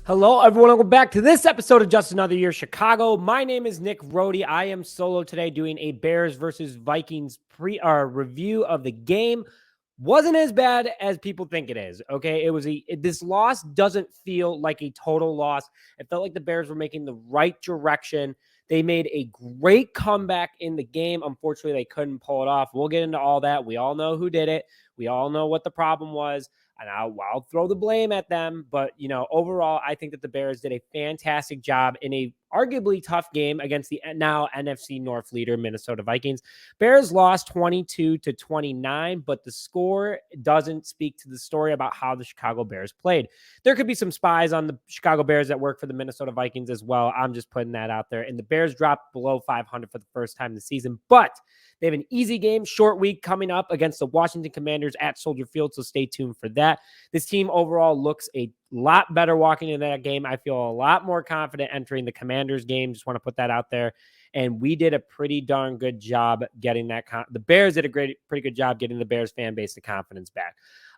Hello, everyone. Welcome back to this episode of Just Another Year Chicago. My name is Nick Rohde. I am solo today doing a Bears versus Vikings review of the game. Wasn't as bad as people think it is. Okay, this loss doesn't feel like a total loss. It felt like the Bears were making the right direction. They made a great comeback in the game. Unfortunately, they couldn't pull it off. We'll get into all that. We all know who did it. We all know what the problem was. And I'll throw the blame at them. But, overall, I think that the Bears did a fantastic job in a arguably tough game against the now NFC North leader, Minnesota Vikings. Bears lost 22-29, but the score doesn't speak to the story about how the Chicago Bears played. There could be some spies on the Chicago Bears that work for the Minnesota Vikings as well. I'm just putting that out there. And the Bears dropped below 500 for the first time this season, but they have an easy game, short week coming up against the Washington Commanders at Soldier Field, so stay tuned for that. This team overall looks a lot better walking into that game. I feel a lot more confident entering the Commanders game. Just want to put that out there. And we did a pretty darn good job getting that. The Bears did a pretty good job getting the Bears fan base the confidence back.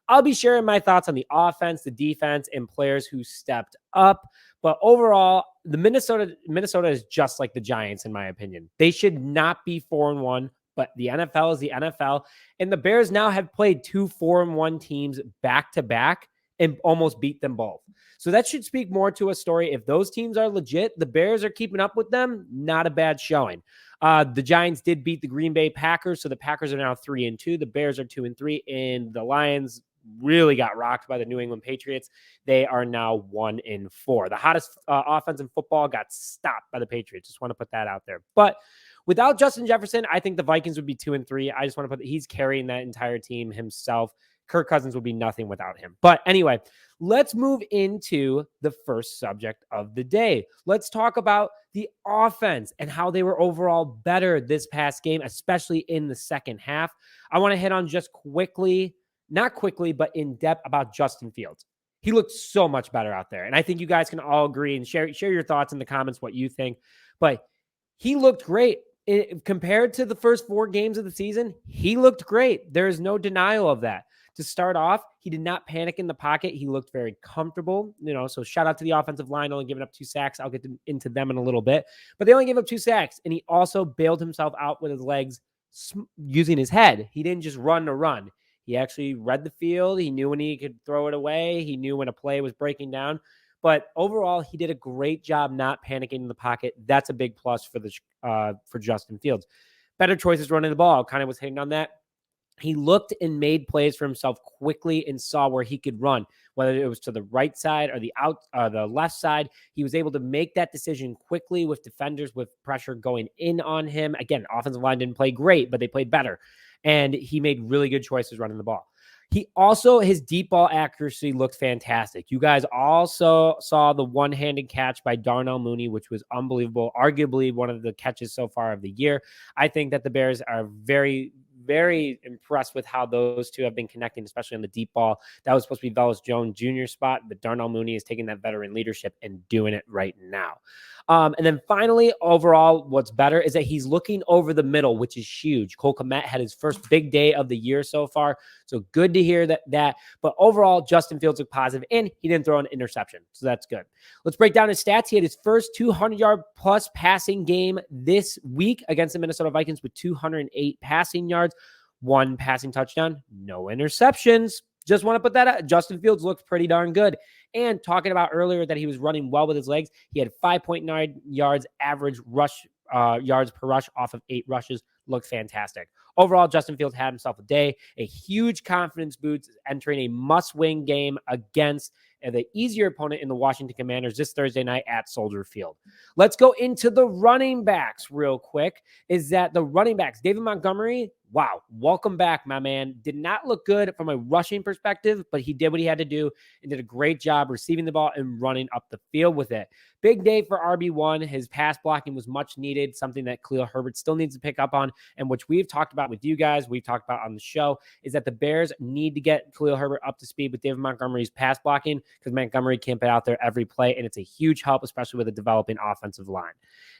I'll be sharing my thoughts on the offense, the defense, and players who stepped up. But overall, the Minnesota is just like the Giants, in my opinion. They should not be 4-1. But the NFL is the NFL, and the Bears now have played 2 4-1 teams back-to-back and almost beat them both. So that should speak more to a story. If those teams are legit, the Bears are keeping up with them, not a bad showing. The Giants did beat the Green Bay Packers, so the Packers are now 3-2. The Bears are 2-3, and the Lions really got rocked by the New England Patriots. They are now 1-4. The hottest offense in football got stopped by the Patriots. Just want to put that out there. But without Justin Jefferson, I think the Vikings would be 2-3. I just want to he's carrying that entire team himself. Kirk Cousins would be nothing without him. But anyway, let's move into the first subject of the day. Let's talk about the offense and how they were overall better this past game, especially in the second half. I want to hit on just not quickly, but in depth about Justin Fields. He looked so much better out there. And I think you guys can all agree and share your thoughts in the comments, what you think. But he looked great. Compared to the first 4 games of the season, he looked great. There is no denial of that. To start off, he did not panic in the pocket. He looked very comfortable, so shout out to the offensive line, only giving up 2 sacks. I'll get into them in a little bit, but they only gave up 2 sacks, and he also bailed himself out with his legs using his head. He didn't just run to run. He actually read the field. He knew when he could throw it away. He knew when a play was breaking down. But overall, he did a great job not panicking in the pocket. That's a big plus for Justin Fields. Better choices running the ball. Kind of was hitting on that. He looked and made plays for himself quickly and saw where he could run, whether it was to the right side or the left side. He was able to make that decision quickly with defenders with pressure going in on him. Again, offensive line didn't play great, but they played better. And he made really good choices running the ball. His deep ball accuracy looked fantastic. You guys also saw the one-handed catch by Darnell Mooney, which was unbelievable. Arguably one of the catches so far of the year. I think that the Bears are very, very impressed with how those two have been connecting, especially on the deep ball. That was supposed to be Velus Jones Jr. spot, but Darnell Mooney is taking that veteran leadership and doing it right now. And then finally, overall, what's better is that he's looking over the middle, which is huge. Cole Kmet had his first big day of the year so far. So good to hear that. But overall, Justin Fields looked positive, and he didn't throw an interception. So that's good. Let's break down his stats. He had his first 200-yard plus passing game this week against the Minnesota Vikings with 208 passing yards, 1 passing touchdown, no interceptions. Just want to put that out. Justin Fields looked pretty darn good. And talking about earlier that he was running well with his legs, he had 5.9 yards average rush yards per rush off of 8 rushes. Looked fantastic. Overall, Justin Fields had himself a day, a huge confidence boost entering a must-win game against the easier opponent in the Washington Commanders this Thursday night at Soldier Field. Let's go into the running backs real quick. The running backs, David Montgomery, wow, welcome back, my man. Did not look good from a rushing perspective, but he did what he had to do and did a great job receiving the ball and running up the field with it. Big day for RB1. His pass blocking was much needed, something that Khalil Herbert still needs to pick up on, and which we've talked about with you guys, we've talked about on the show, is that the Bears need to get Khalil Herbert up to speed with David Montgomery's pass blocking, because Montgomery can't be out there every play, and it's a huge help, especially with a developing offensive line.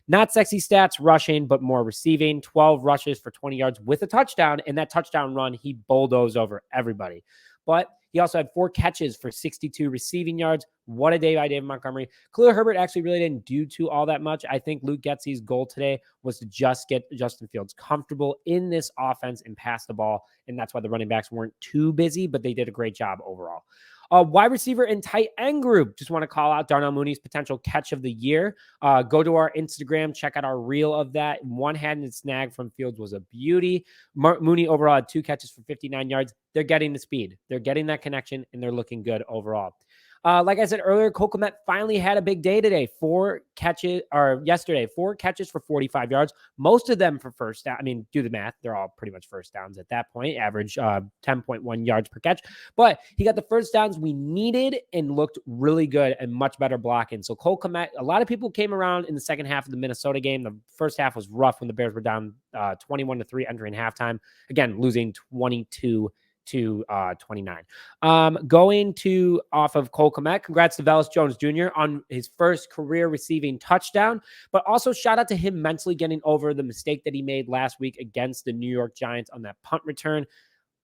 Not sexy stats rushing, but more receiving. 12 rushes for 20 yards with a touchdown, and that touchdown run, he bulldozed over everybody. But He also had 4 catches for 62 receiving yards. What a day by David Montgomery. Khalil Herbert actually really didn't do all that much. I think Luke Getsy's goal today was to just get Justin Fields comfortable in this offense and pass the ball. And that's why the running backs weren't too busy, but they did a great job overall. Wide receiver and tight end group. Just want to call out Darnell Mooney's potential catch of the year. Go to our Instagram, check out our reel of that. One-handed snag from Fields was a beauty. Mooney overall had 2 catches for 59 yards. They're getting the speed. They're getting that connection, and they're looking good overall. Like I said earlier, Cole Kmet finally had a big day today. 4 catches for 45 yards. Most of them for first down. I mean, do the math. They're all pretty much first downs at that point. Average 10.1 yards per catch. But he got the first downs we needed and looked really good and much better blocking. So Cole Kmet, a lot of people came around in the second half of the Minnesota game. The first half was rough when the Bears were down 21-3 entering halftime. Again, losing 22 to 29. Going to off of Cole Kmet, congrats to Velus Jones Jr. on his first career receiving touchdown, but also shout out to him mentally getting over the mistake that he made last week against the New York Giants on that punt return.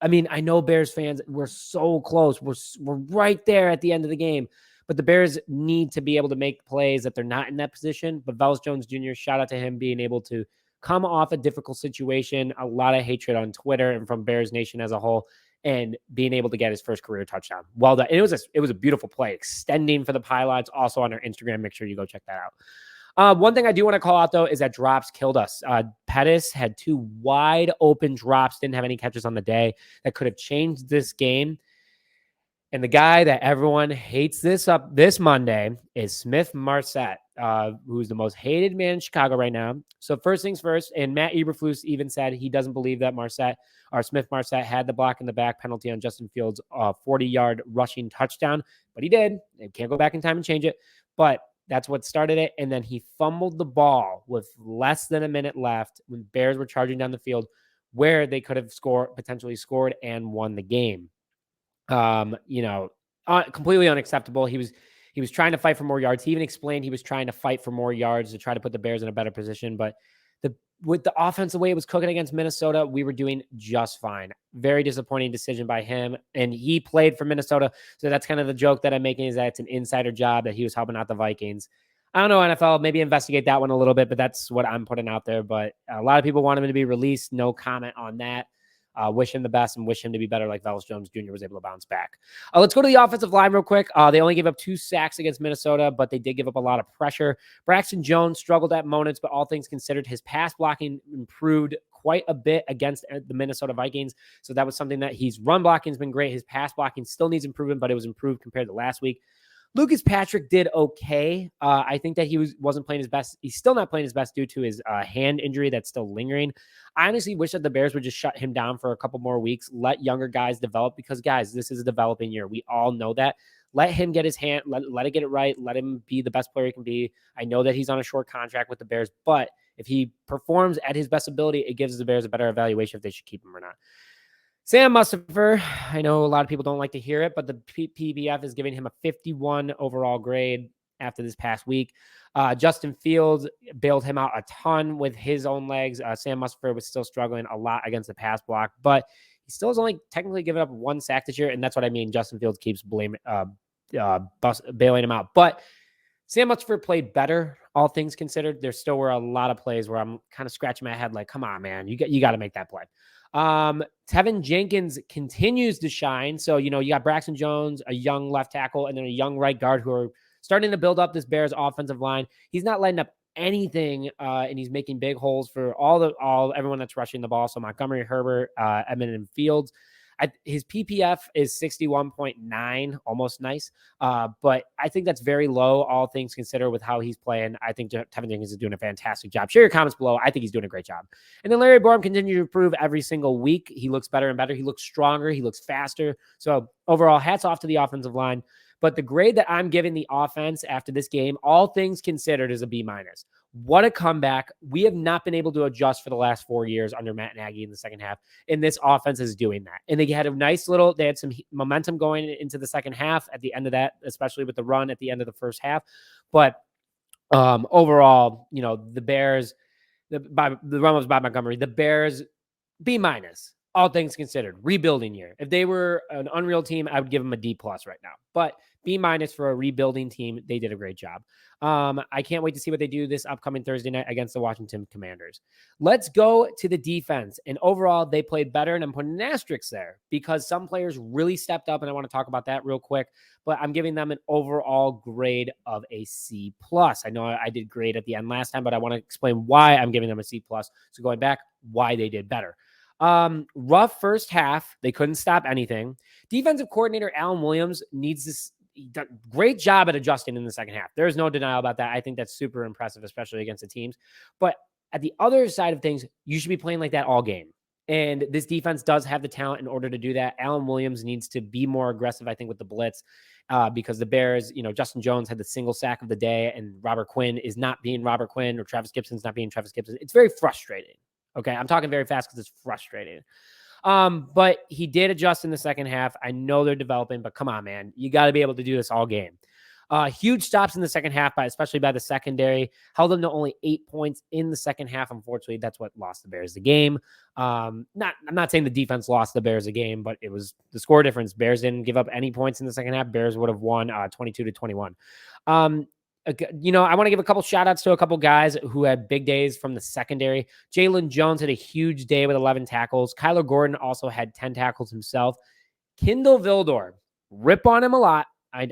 I mean, I know Bears fans, we're so close. We're right there at the end of the game, but the Bears need to be able to make plays that they're not in that position. But Velus Jones Jr., shout out to him being able to come off a difficult situation, a lot of hatred on Twitter and from Bears Nation as a whole, and being able to get his first career touchdown. Well done. And it was a beautiful play, extending for the pylons, also on our Instagram. Make sure you go check that out. One thing I do want to call out, though, is that drops killed us. Pettis had 2 wide open drops, didn't have any catches on the day that could have changed this game. And the guy that everyone hates this Monday is Smith Marset, who's the most hated man in Chicago right now. So first things first, and Matt Eberflus even said he doesn't believe that Smith Marset had the block in the back penalty on Justin Fields' 40-yard rushing touchdown, but he did. They can't go back in time and change it, but that's what started it. And then he fumbled the ball with less than a minute left when Bears were charging down the field, where they could have potentially scored and won the game. Completely unacceptable. He was trying to fight for more yards. He even explained he was trying to fight for more yards to try to put the Bears in a better position. But with the offense, the way it was cooking against Minnesota, we were doing just fine. Very disappointing decision by him. And he played for Minnesota. So that's kind of the joke that I'm making, is that it's an insider job that he was helping out the Vikings. I don't know, NFL, maybe investigate that one a little bit, but that's what I'm putting out there. But a lot of people want him to be released. No comment on that. Wish him the best and wish him to be better, like Velus Jones Jr. was able to bounce back. Let's go to the offensive line real quick. They only gave up 2 sacks against Minnesota, but they did give up a lot of pressure. Braxton Jones struggled at moments, but all things considered, his pass blocking improved quite a bit against the Minnesota Vikings. So that was something that his run blocking has been great. His pass blocking still needs improvement, but it was improved compared to last week. Lucas Patrick did okay. I think that he wasn't playing his best. He's still not playing his best due to his hand injury that's still lingering. I honestly wish that the Bears would just shut him down for a couple more weeks, let younger guys develop, because, guys, this is a developing year. We all know that. Let him get his hand, let it get it right. Let him be the best player he can be. I know that he's on a short contract with the Bears, but if he performs at his best ability, it gives the Bears a better evaluation if they should keep him or not. Sam Mustipher, I know a lot of people don't like to hear it, but the PBF is giving him a 51 overall grade after this past week. Justin Fields bailed him out a ton with his own legs. Sam Mustipher was still struggling a lot against the pass block, but he still has only technically given up 1 sack this year, and that's what I mean. Justin Fields keeps bailing him out. But Sam Mustipher played better, all things considered. There still were a lot of plays where I'm kind of scratching my head like, come on, man, you got to make that play. Tevin Jenkins continues to shine. So, you got Braxton Jones, a young left tackle, and then a young right guard who are starting to build up this Bears offensive line. He's not letting up anything, and he's making big holes for everyone that's rushing the ball. So Montgomery, Herbert, Edmond, and Fields. His PPF is 61.9, almost nice. But I think that's very low, all things considered, with how he's playing. I think Tevin Jenkins is doing a fantastic job. Share your comments below. I think he's doing a great job. And then Larry Borom continues to improve every single week. He looks better and better. He looks stronger. He looks faster. So overall, hats off to the offensive line. But the grade that I'm giving the offense after this game, all things considered, is a B-. What a comeback. We have not been able to adjust for the last 4 years under Matt Nagy in the second half, and this offense is doing that. And they had some momentum going into the second half at the end of that, especially with the run at the end of the first half. But overall, the Bears, the run was by Montgomery. The Bears, B-. all things considered, rebuilding year. If they were an unreal team, I would give them a D+ right now. But B- for a rebuilding team. They did a great job. I can't wait to see what they do this upcoming Thursday night against the Washington Commanders. Let's go to the defense. And overall, they played better. And I'm putting an asterisk there because some players really stepped up. And I want to talk about that real quick. But I'm giving them an overall grade of a C+. I know I did great at the end last time, but I want to explain why I'm giving them a C+. So going back, why they did better. Rough first half. They couldn't stop anything. Defensive coordinator Alan Williams needs this. He done a great job at adjusting in the second half. There's no denial about that. I think that's super impressive, especially against the teams. But at the other side of things, you should be playing like that all game. And this defense does have the talent in order to do that. Alan Williams needs to be more aggressive, I think, with the blitz because the Bears, Justin Jones had the single sack of the day and Robert Quinn is not being Robert Quinn or Travis Gibson's not being Travis Gibson. It's very frustrating. Okay. I'm talking very fast because it's frustrating. But he did adjust in the second half. I know they're developing, but come on, man. You got to be able to do this all game. Huge stops in the second half, especially by the secondary. Held them to only 8 points in the second half. Unfortunately, that's what lost the Bears the game. I'm not saying the defense lost the Bears the game, but it was the score difference. Bears didn't give up any points in the second half. Bears would have won 22-21. I want to give a couple shout outs to a couple guys who had big days from the secondary. Jalen Jones had a huge day with 11 tackles. Kyler Gordon also had 10 tackles himself. Kendall Vildor, rip on him a lot. I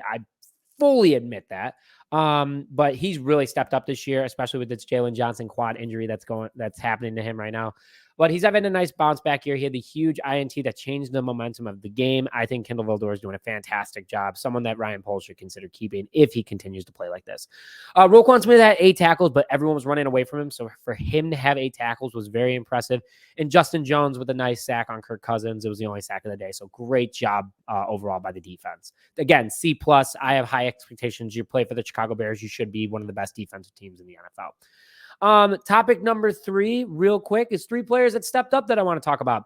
fully admit that. But he's really stepped up this year, especially with this Jalen Johnson quad injury that's happening to him right now. But he's having a nice bounce back here. He had the huge INT that changed the momentum of the game. I think Kendall Vildor is doing a fantastic job. Someone that Ryan Poles should consider keeping if he continues to play like this. Roquan Smith had 8 tackles, but everyone was running away from him. So for him to have 8 tackles was very impressive. And Justin Jones with a nice sack on Kirk Cousins. It was the only sack of the day. So great job overall by the defense. Again, C+. I have high expectations. You play for the Chicago Bears. You should be one of the best defensive teams in the NFL. Topic number 3, real quick, is 3 players that stepped up that I want to talk about.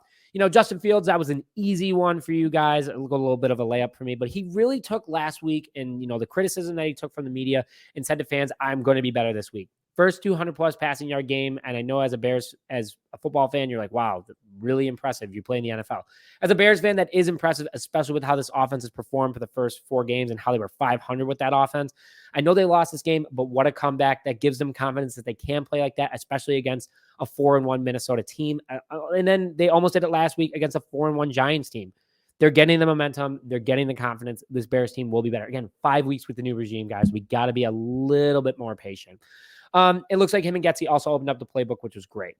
Justin Fields, that was an easy one for you guys. A little bit of a layup for me, but he really took last week and, the criticism that he took from the media and said to fans, I'm going to be better this week. First 200+ passing yard game. And I know as a football fan, you're like, wow, really impressive. You play in the NFL. As a Bears fan, that is impressive, especially with how this offense has performed for the first 4 games and how they were 500 with that offense. I know they lost this game, but what a comeback. That gives them confidence that they can play like that, especially against a 4-1 Minnesota team. And then they almost did it last week against a 4-1 Giants team. They're getting the momentum. They're getting the confidence. This Bears team will be better. Again, 5 weeks with the new regime, guys. We got to be a little bit more patient. It looks like him and Getsy also opened up the playbook, which was great.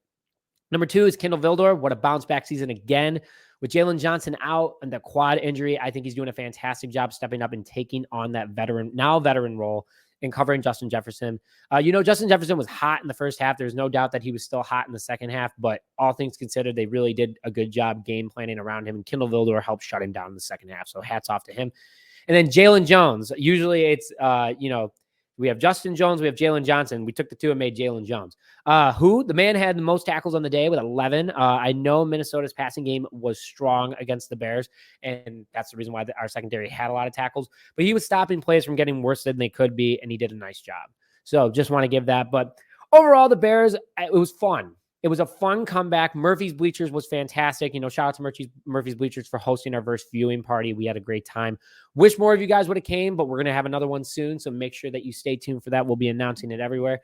Number 2 is Kendall Vildor. What a bounce back season again. With Jalen Johnson out and the quad injury, I think he's doing a fantastic job stepping up and taking on that veteran role and covering Justin Jefferson. Justin Jefferson was hot in the first half. There's no doubt that he was still hot in the second half, but all things considered, they really did a good job game planning around him, and Kendall Vildor helped shut him down in the second half. So hats off to him. And then Jalen Jones. Usually it's, we have Justin Jones, we have Jalen Johnson. We took the 2 and made Jalen Jones. The man had the most tackles on the day with 11. I know Minnesota's passing game was strong against the Bears, and that's the reason why our secondary had a lot of tackles. But he was stopping plays from getting worse than they could be, and he did a nice job. So just want to give that. But overall, the Bears, it was fun. It was a fun comeback. Murphy's Bleachers was fantastic. Shout out to Murphy's Bleachers for hosting our first viewing party. We had a great time. Wish more of you guys would have came, but we're going to have another one soon. So make sure that you stay tuned for that. We'll be announcing it everywhere.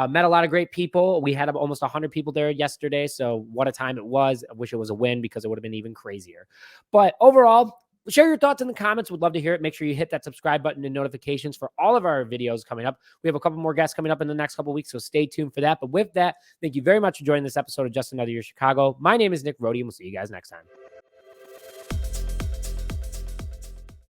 Met a lot of great people. We had almost 100 people there yesterday. So what a time it was. I wish it was a win because it would have been even crazier. But overall, share your thoughts in the comments. Would love to hear it. Make sure you hit that subscribe button and notifications for all of our videos coming up. We have a couple more guests coming up in the next couple of weeks, so stay tuned for that. But with that, thank you very much for joining this episode of Just Another Year Chicago. My name is Nick Rohde, and we'll see you guys next time.